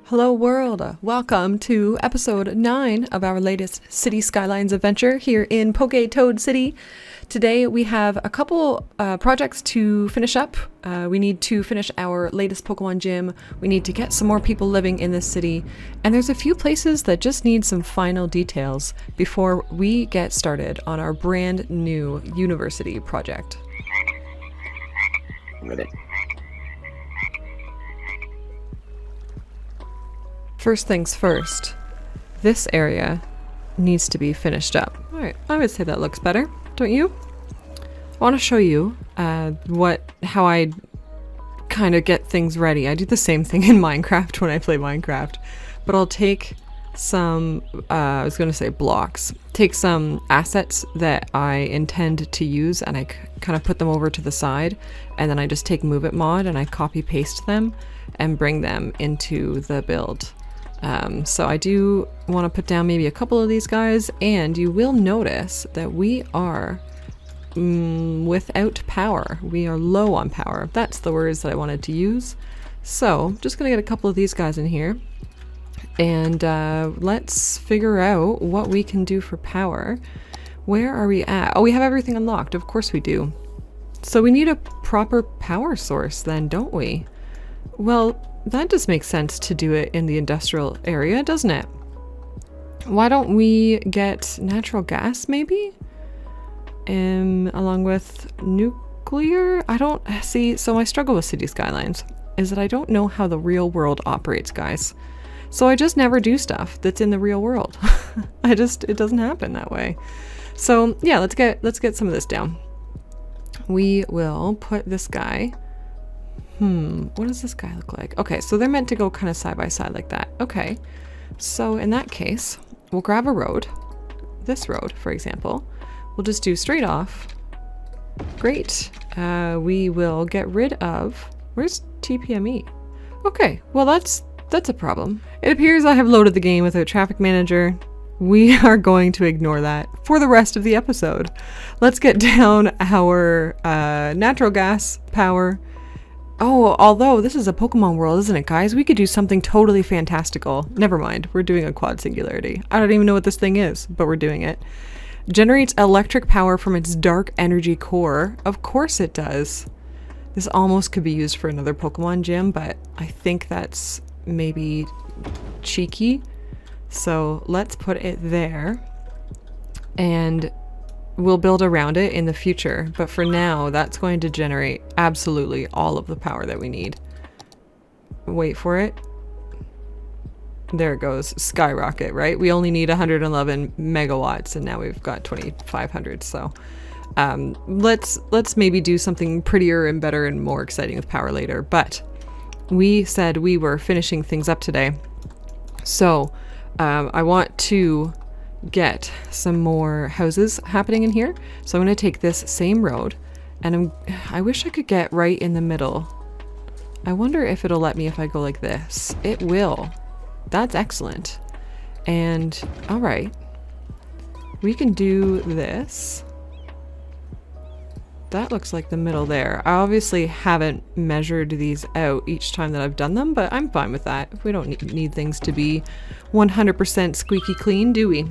Hello world! Welcome to episode 9 of our latest City Skylines adventure here in PokéToad City. Today we have a couple projects to finish up. We need to finish our latest Pokemon gym, we need to get some more people living in this city, and there's a few places that just need some final details before we get started on our brand new university project. Ready. First things first, this area needs to be finished up. Alright, I would say that looks better, don't you? I want to show you how I kind of get things ready. I do the same thing in Minecraft when I play Minecraft, but I'll take some, I was going to say blocks, take some assets that I intend to use and I kind of put them over to the side, and then I just take Move It Mod and I copy paste them and bring them into the build. So I do want to put down maybe a couple of these guys, and you will notice that we are without power. We are low on power. That's the words that I wanted to use. So I'm just going to get a couple of these guys in here, and let's figure out what we can do for power. Where are we at? Oh, we have everything unlocked. Of course we do. So we need a proper power source then, don't we? Well, that just makes sense to do it in the industrial area, doesn't it? Why don't we get natural gas, maybe? Along with nuclear? I don't see, so my struggle with City Skylines is that I don't know how the real world operates, guys. So I just never do stuff that's in the real world. It doesn't happen that way. So yeah, let's get some of this down. We will put this guy. What does this guy look like? Okay, so they're meant to go kind of side by side like that. Okay, so in that case, we'll grab a road. This road, for example. We'll just do straight off. Great. We will get rid of... Where's TPME? Okay, well that's a problem. It appears I have loaded the game without Traffic Manager. We are going to ignore that for the rest of the episode. Let's get down our natural gas power. Oh, although this is a Pokemon world, isn't it, guys? We could do something totally fantastical. Never mind, we're doing a quad singularity. I don't even know what this thing is, but we're doing it. Generates electric power from its dark energy core. Of course it does. This almost could be used for another Pokemon gym, but I think that's maybe cheeky. So let's put it there, and we'll build around it in the future, but for now, that's going to generate absolutely all of the power that we need. Wait for it. There it goes. Skyrocket, right? We only need 111 megawatts, and now we've got 2,500, so let's maybe do something prettier and better and more exciting with power later, but we said we were finishing things up today, so I want to get some more houses happening in here. So I'm going to take this same road, and I wish I could get right in the middle. I wonder if it'll let me if I go like this. It will. That's excellent. And all right, we can do this. That looks like the middle there. I obviously haven't measured these out each time that I've done them, but I'm fine with that. We don't need things to be 100% squeaky clean, do we?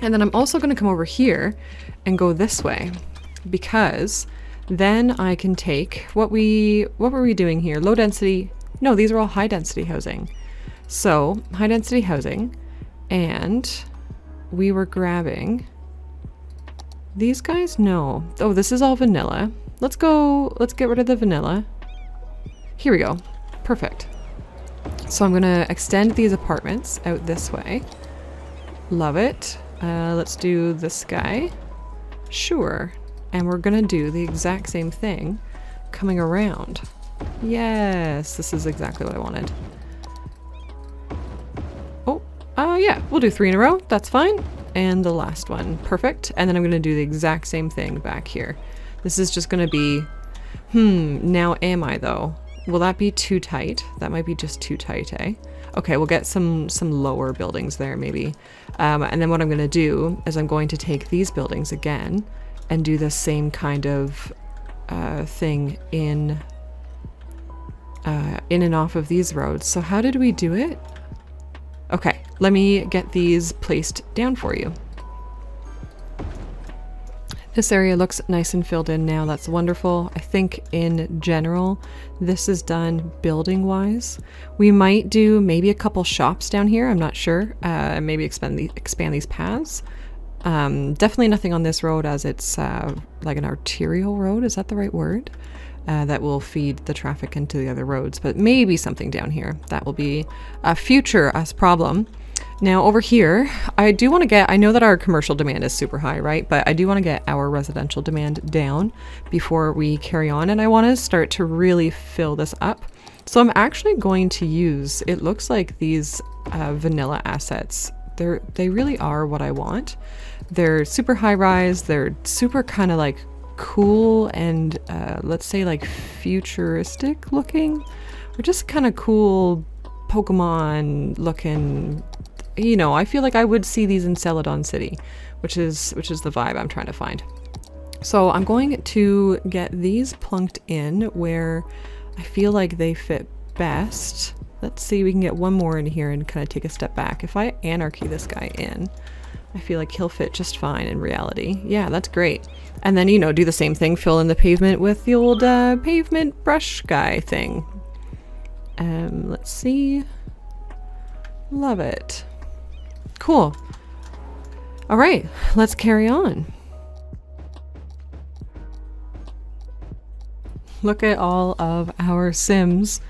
And then I'm also going to come over here and go this way, because then I can take what were we doing here? Low density. No, these are all high density housing. So high density housing, and we were grabbing these guys. No. Oh, this is all vanilla. Let's get rid of the vanilla. Here we go. Perfect. So I'm going to extend these apartments out this way. Love it. Let's do this guy. Sure. And we're gonna do the exact same thing coming around. Yes, this is exactly what I wanted. Oh, yeah, we'll do 3 in a row. That's fine. And the last one. Perfect. And then I'm gonna do the exact same thing back here. This is just gonna be, now am I though? Will that be too tight? That might be just too tight, eh? Okay, we'll get some lower buildings there maybe. And then what I'm going to do is I'm going to take these buildings again and do the same kind of thing in in and off of these roads. So how did we do it? Okay, let me get these placed down for you. This area looks nice and filled in now. That's wonderful. I think in general, this is done building wise. We might do maybe a couple shops down here. I'm not sure. Maybe expand these paths. Definitely nothing on this road as it's like an arterial road. Is that the right word? That will feed the traffic into the other roads, but maybe something down here. That will be a future us problem. Now over here, I do want to get, I know that our commercial demand is super high, right? But I do want to get our residential demand down before we carry on. And I want to start to really fill this up. So I'm actually going to use, it looks like these vanilla assets. They really are what I want. They're super high rise. They're super kind of like cool and let's say like futuristic looking, or just kind of cool Pokemon looking. You know, I feel like I would see these in Celadon City, which is the vibe I'm trying to find. So I'm going to get these plunked in where I feel like they fit best. Let's see, we can get one more in here and kind of take a step back. If I anarchy this guy in, I feel like he'll fit just fine in reality. Yeah, that's great. And then, you know, do the same thing, fill in the pavement with the old pavement brush guy thing. Let's see. Love it. Cool. All right, let's carry on. Look at all of our Sims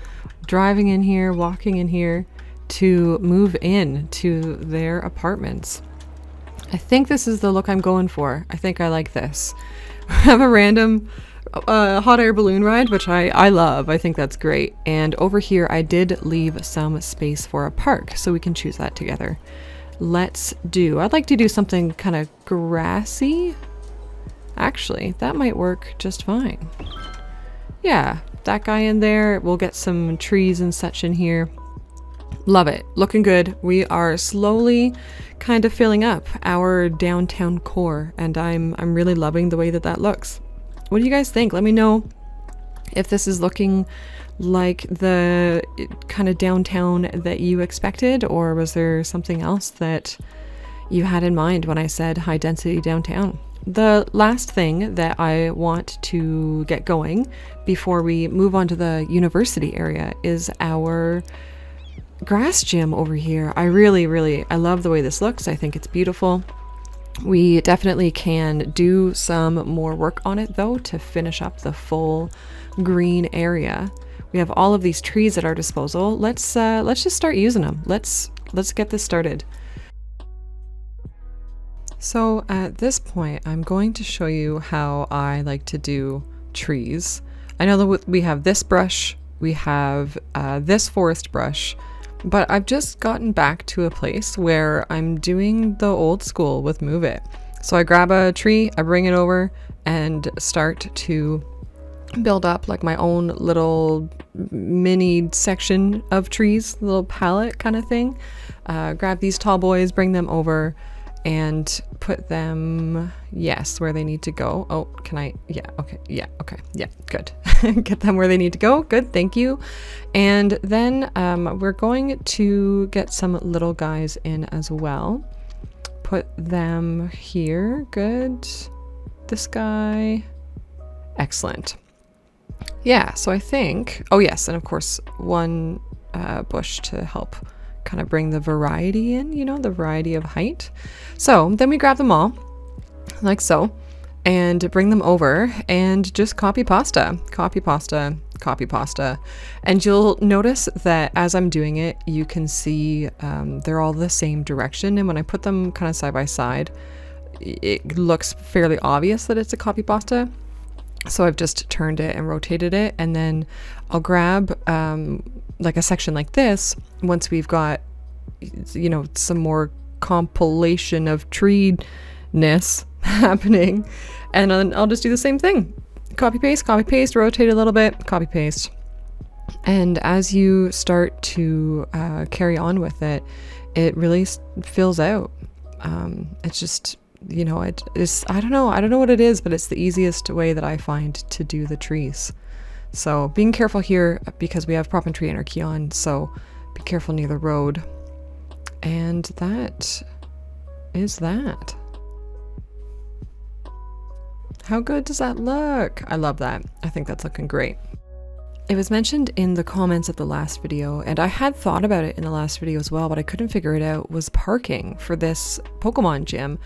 driving in here, walking in here to move in to their apartments. I think this is the look I'm going for. I think I like this. We have a random hot air balloon ride, which I love. I think that's great. And over here, I did leave some space for a park, so we can choose that together. I'd like to do something kind of grassy. Actually, that might work just fine. Yeah, that guy in there. We'll get some trees and such in here. Love it. Looking good. We are slowly kind of filling up our downtown core, and I'm really loving the way that looks. What do you guys think? Let me know if this is looking like the kind of downtown that you expected, or was there something else that you had in mind when I said high density downtown? The last thing that I want to get going before we move on to the university area is our grass gym over here. I love the way this looks. I think it's beautiful. We definitely can do some more work on it though to finish up the full green area. We have all of these trees at our disposal. Let's just start using them. Let's get this started. So at this point, I'm going to show you how I like to do trees. I know that we have this brush, we have this forest brush, but I've just gotten back to a place where I'm doing the old school with Move It. So I grab a tree, I bring it over and start to build up like my own little mini section of trees, little palette kind of thing. Grab these tall boys, bring them over and put them, yes, where they need to go. Oh, can I? Yeah, okay, yeah, good. Get them where they need to go. Good, thank you. And then we're going to get some little guys in as well. Put them here. Good. This guy. Excellent. Yeah, so I think, oh yes, and of course one bush to help kind of bring the variety in, you know, the variety of height. So then we grab them all like so and bring them over and just copy pasta. And you'll notice that as I'm doing it, you can see they're all the same direction. And when I put them kind of side by side, it looks fairly obvious that it's a copy pasta. So I've just turned it and rotated it, and then I'll grab like a section like this once we've got, you know, some more compilation of tree-ness happening, and then I'll just do the same thing. Copy paste, rotate a little bit, copy paste. And as you start to carry on with it, it really fills out. It's just, you know, I don't know what it is, but it's the easiest way that I find to do the trees. So being careful here because we have prop and tree anarchy on, so be careful near the road. And that is that. How good does that look? I love that. I think that's looking great. It was mentioned in the comments of the last video, and I had thought about it in the last video as well, but I couldn't figure it out, was parking for this Pokemon gym.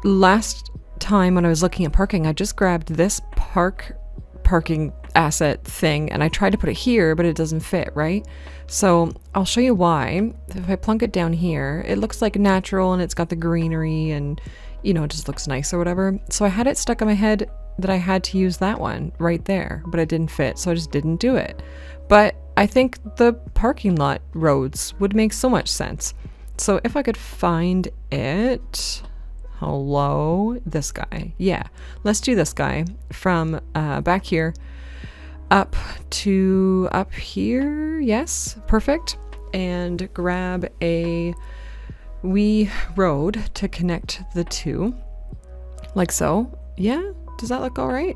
Last time when I was looking at parking, I just grabbed this parking asset thing and I tried to put it here, but it doesn't fit, right? So I'll show you why. If I plunk it down here, it looks like natural and it's got the greenery and, you know, it just looks nice or whatever. So I had it stuck in my head that I had to use that one right there, but it didn't fit, so I just didn't do it. But I think the parking lot roads would make so much sense. So if I could find it, hello, this guy. Yeah, let's do this guy from back here up to up here. Yes, perfect. And grab a wee road to connect the two, like so. Yeah. Does that look all right?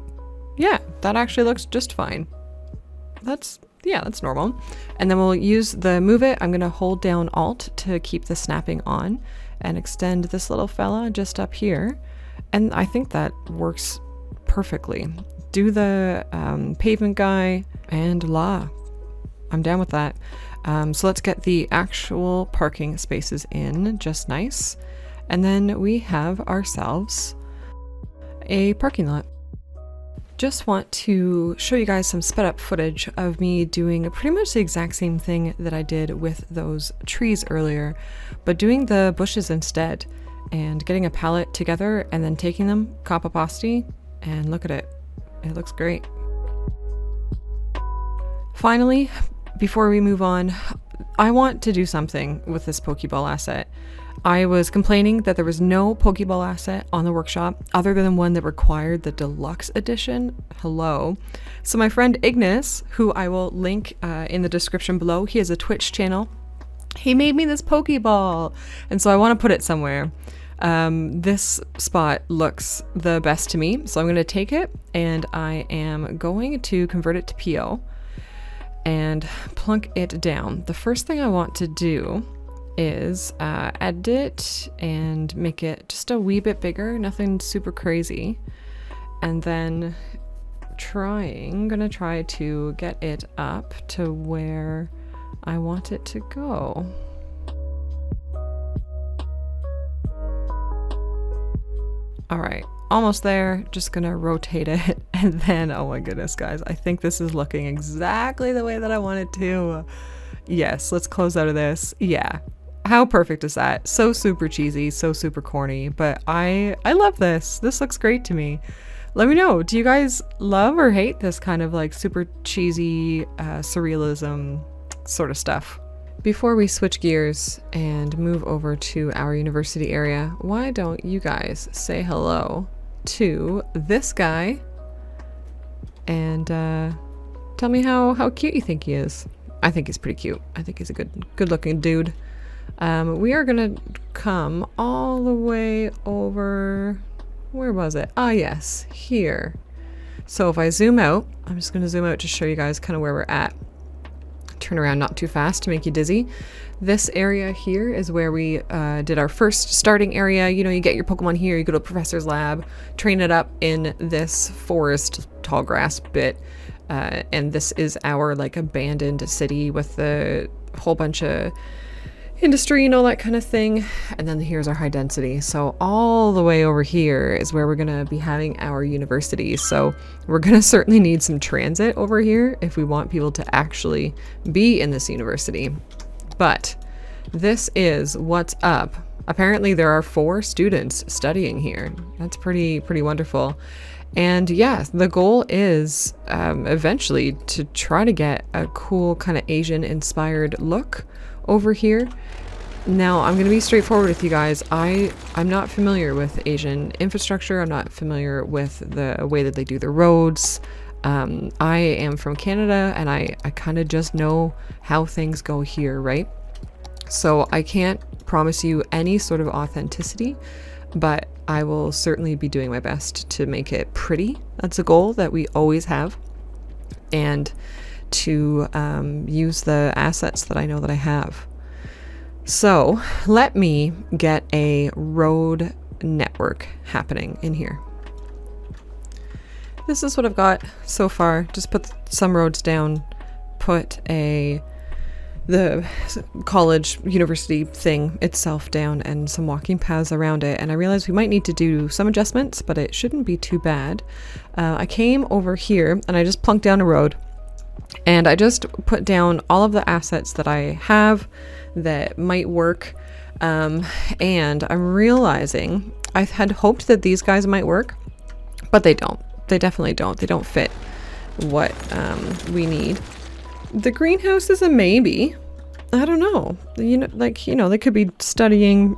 Yeah, that actually looks just fine. That's normal. And then we'll use the move it. I'm gonna hold down Alt to keep the snapping on and extend this little fella just up here. And I think that works perfectly. Do the pavement guy and I'm down with that. So let's get the actual parking spaces in just nice. And then we have ourselves a parking lot. Just want to show you guys some sped up footage of me doing pretty much the exact same thing that I did with those trees earlier, but doing the bushes instead and getting a palette together and then taking them, cop opacity, and look at it. It looks great. Finally, before we move on, I want to do something with this Pokeball asset. I was complaining that there was no Pokeball asset on the workshop other than one that required the deluxe edition. Hello. So my friend Ignis, who I will link in the description below, he has a Twitch channel. He made me this Pokeball, and so I want to put it somewhere. This spot looks the best to me, so I'm going to take it and I am going to convert it to PO and plunk it down. The first thing I want to do is edit and make it just a wee bit bigger, nothing super crazy, and then gonna try to get it up to where I want it to go. All right, almost there. Just gonna rotate it, and then, oh my goodness, guys, I think this is looking exactly the way that I want it to. Yes, let's close out of this. Yeah. How perfect is that? So super cheesy, so super corny, but I love this. This looks great to me. Let me know, do you guys love or hate this kind of like super cheesy surrealism sort of stuff? Before we switch gears and move over to our university area, why don't you guys say hello to this guy and tell me how cute you think he is. I think he's pretty cute. I think he's a good looking dude. We are gonna come all the way over, where was it? Ah, yes, here. So if I zoom out, I'm just gonna zoom out to show you guys kind of where we're at. Turn around not too fast to make you dizzy. This area here is where we did our first starting area. You know, you get your Pokemon here, you go to Professor's lab, train it up in this forest tall grass bit. And this is our like abandoned city with the whole bunch of industry and all that kind of thing. And then here's our high density. So all the way over here is where we're gonna be having our university. So we're gonna certainly need some transit over here if we want people to actually be in this university. But this is what's up. Apparently there are 4 students studying here. That's pretty wonderful. And yeah, the goal is eventually to try to get a cool kind of Asian inspired look over here. Now I'm gonna be straightforward with you guys. I'm not familiar with Asian infrastructure. I'm not familiar with the way that they do the roads. I am from Canada and I kind of just know how things go here, right? So I can't promise you any sort of authenticity, but I will certainly be doing my best to make it pretty. That's a goal that we always have. and to use the assets that I know that I have. So let me get a road network happening in here. This is what I've got so far. Just put some roads down, put the college university thing itself down, and some walking paths around it. And I realized we might need to do some adjustments, but it shouldn't be too bad. I came over here and I just plunked down a road, and I just put down all of the assets that I have that might work. And I'm realizing I had hoped that these guys might work, but they don't. They definitely don't. They don't fit what we need. The greenhouse is a maybe. I don't know. They could be studying,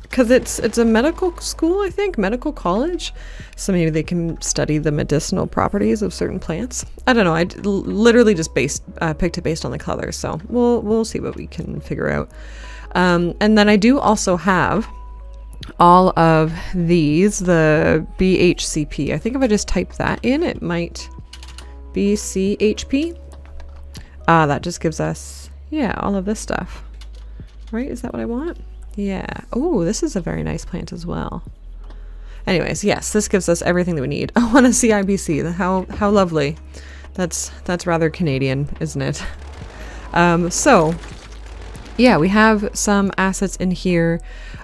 because it's a medical school, I think, medical college. So maybe they can study the medicinal properties of certain plants. I don't know. I literally just picked it based on the color. So we'll see what we can figure out. And then I do also have all of these, the BHCP. I think if I just type that in, it might be CHP. That just gives us, yeah, all of this stuff. Right? Is that what I want? Yeah. Oh, this is a very nice plant as well. Anyways, yes, this gives us everything that we need. I want a CIBC. How lovely. That's rather Canadian, isn't it? So yeah, we have some assets in here.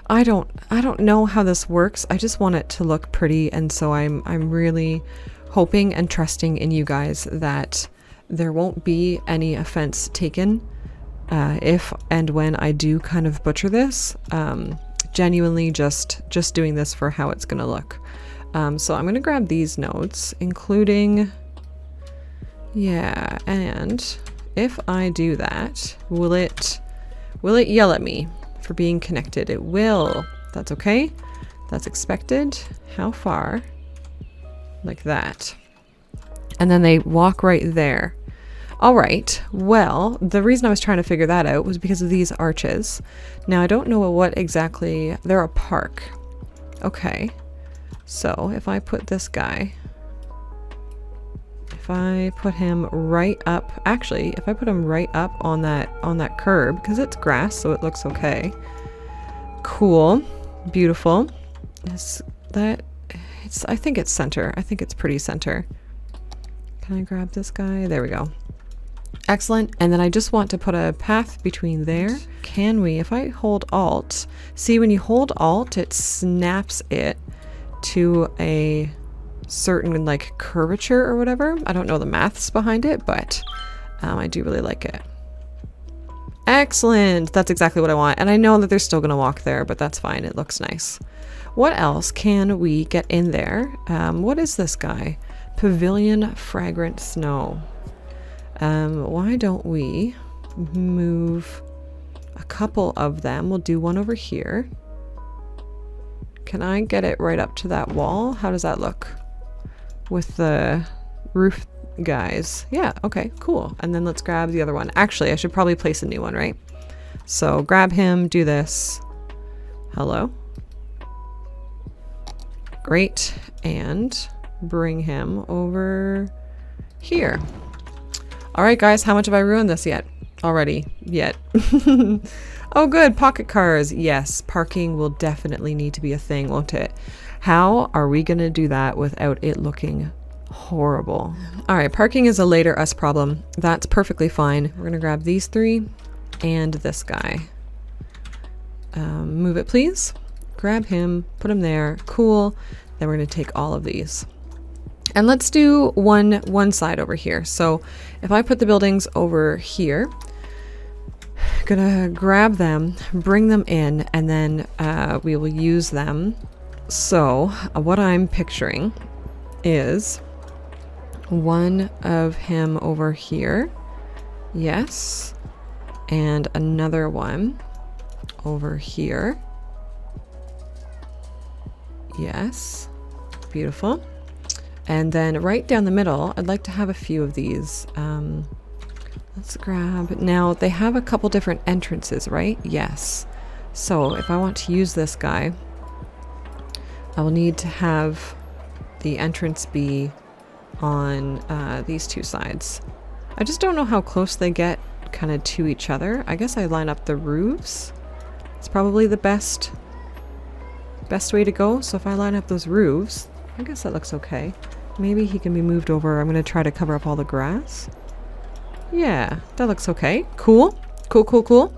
I don't know how this works. I just want it to look pretty, and so I'm really hoping and trusting in you guys that there won't be any offense taken if and when I do kind of butcher this. Genuinely just doing this for how it's gonna look. So I'm gonna grab these nodes, including, yeah, and if I do that, will it yell at me for being connected? It will. That's okay. That's expected. How far? Like that. And then they walk right there. All right. Well, the reason I was trying to figure that out was because of these arches. Now, I don't know what exactly... They're a park. Okay. So if I put this guy... If I put him right up... Actually, if I put him right up on that curb, because it's grass, so it looks okay. Cool. Beautiful. I think it's center. I think it's pretty center. Can I grab this guy? There we go. Excellent. And then I just want to put a path between there. Can we, if I hold Alt, see when you hold Alt, it snaps it to a certain like curvature or whatever. I don't know the maths behind it, but I do really like it. Excellent. That's exactly what I want. And I know that they're still going to walk there, but that's fine. It looks nice. What else can we get in there? What is this guy? Pavilion Fragrant Snow. Why don't we move a couple of them? We'll do one over here. Can I get it right up to that wall? How does that look with the roof guys? Yeah, okay, cool. And then let's grab the other one. Actually, I should probably place a new one, right? So grab him, do this. Hello. Great. And bring him over here. All right, guys, how much have I ruined this yet? Already. Yet. Oh, good. Pocket cars. Yes, parking will definitely need to be a thing, won't it? How are we going to do that without it looking horrible? All right, parking is a later us problem. That's perfectly fine. We're going to grab these three and this guy. Move it, please. Grab him, put him there. Cool. Then we're going to take all of these. And let's do one side over here. So if I put the buildings over here, gonna grab them, bring them in, and then we will use them. So what I'm picturing is one of him over here. Yes. And another one over here. Yes. Beautiful. And then right down the middle, I'd like to have a few of these. Let's grab... Now, they have a couple different entrances, right? Yes. So if I want to use this guy, I will need to have the entrance be on these two sides. I just don't know how close they get kind of to each other. I guess I line up the roofs. It's probably the best way to go. So if I line up those roofs, I guess that looks okay. Maybe he can be moved over. I'm going to try to cover up all the grass. Yeah, that looks okay. Cool. Cool.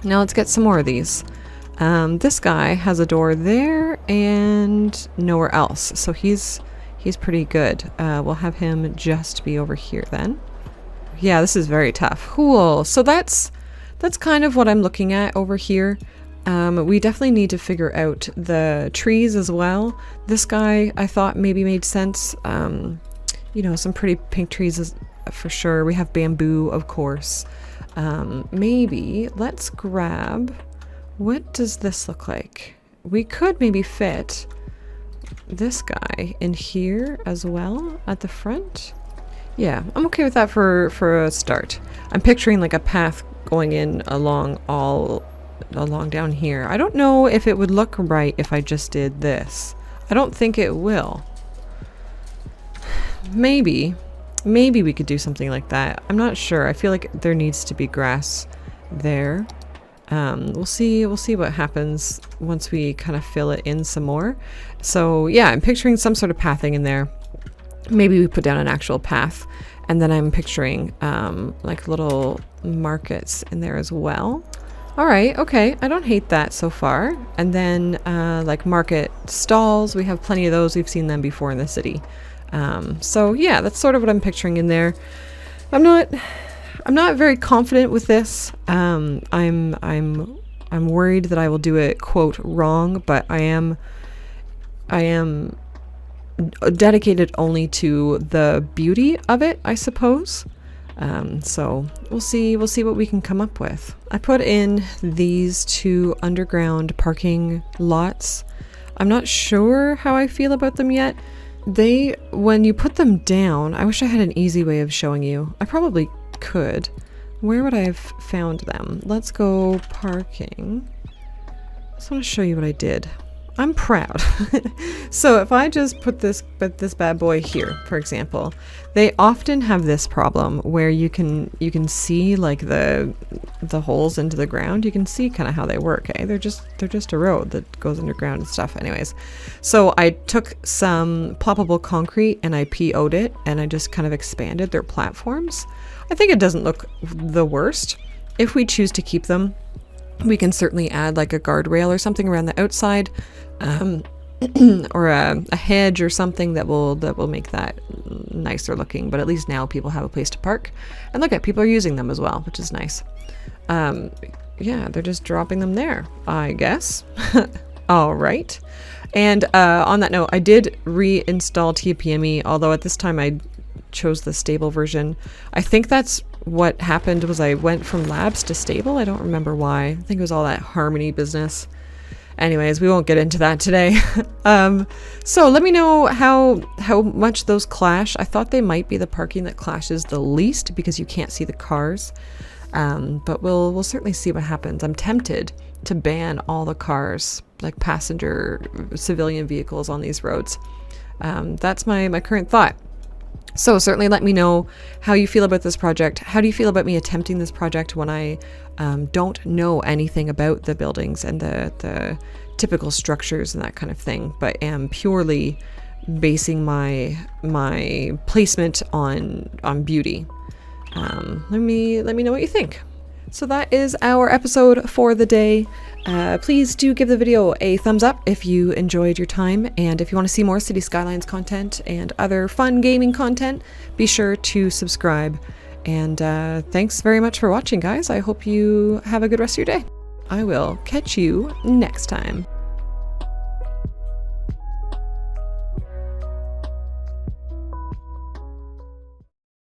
Now let's get some more of these. This guy has a door there and nowhere else. So he's pretty good. We'll have him just be over here then. Yeah, this is very tough. Cool. So that's kind of what I'm looking at over here. We definitely need to figure out the trees as well. This guy I thought maybe made sense. You know, some pretty pink trees is for sure. We have bamboo, of course. Maybe let's grab, what does this look like? We could maybe fit this guy in here as well at the front. Yeah, I'm okay with that for a start. I'm picturing like a path going in along down here. I don't know if it would look right if I just did this. I don't think it will. Maybe we could do something like that. I'm not sure. I feel like there needs to be grass there. We'll see what happens once we kind of fill it in some more. So yeah, I'm picturing some sort of pathing in there. Maybe we put down an actual path, and then I'm picturing like little markets in there as well. All right, okay, I don't hate that so far. And then like market stalls, we have plenty of those. We've seen them before in the city. So yeah, that's sort of what I'm picturing in there. I'm not very confident with this. I'm worried that I will do it, quote, wrong, but I am dedicated only to the beauty of it, I suppose. So we'll see what we can come up with. I put in these two underground parking lots. I'm not sure how I feel about them yet. When you put them down, I wish I had an easy way of showing you. I probably could. Where would I have found them? Let's go parking. I just want to show you what I did. I'm proud. So if I just put this bad boy here, for example, they often have this problem where you can see like the holes into the ground. You can see kind of how they work. Eh? They're just a road that goes underground and stuff. Anyways, so I took some ploppable concrete and I PO'd it, and I just kind of expanded their platforms. I think it doesn't look the worst. If we choose to keep them, we can certainly add like a guardrail or something around the outside, or a hedge or something that will make that nicer looking. But at least now people have a place to park, and look at people are using them as well, which is nice. Yeah, they're just dropping them there, I guess. All right. And on that note, I did reinstall TPME, although at this time I chose the stable version. I think that's what happened was I went from labs to stable. I don't remember why. I think it was all that Harmony business. Anyways, we won't get into that today. So let me know how much those clash. I thought they might be the parking that clashes the least because you can't see the cars. But we'll certainly see what happens. I'm tempted to ban all the cars, like passenger civilian vehicles on these roads. That's my current thought. So certainly let me know how you feel about this project. How do you feel about me attempting this project when I don't know anything about the buildings and the typical structures and that kind of thing, but am purely basing my placement on beauty? Let me know what you think. So that is our episode for the day. Please do give the video a thumbs up if you enjoyed your time, and if you want to see more Cities Skylines content and other fun gaming content, be sure to subscribe. And thanks very much for watching, guys. I hope you have a good rest of your day. I will catch you next time.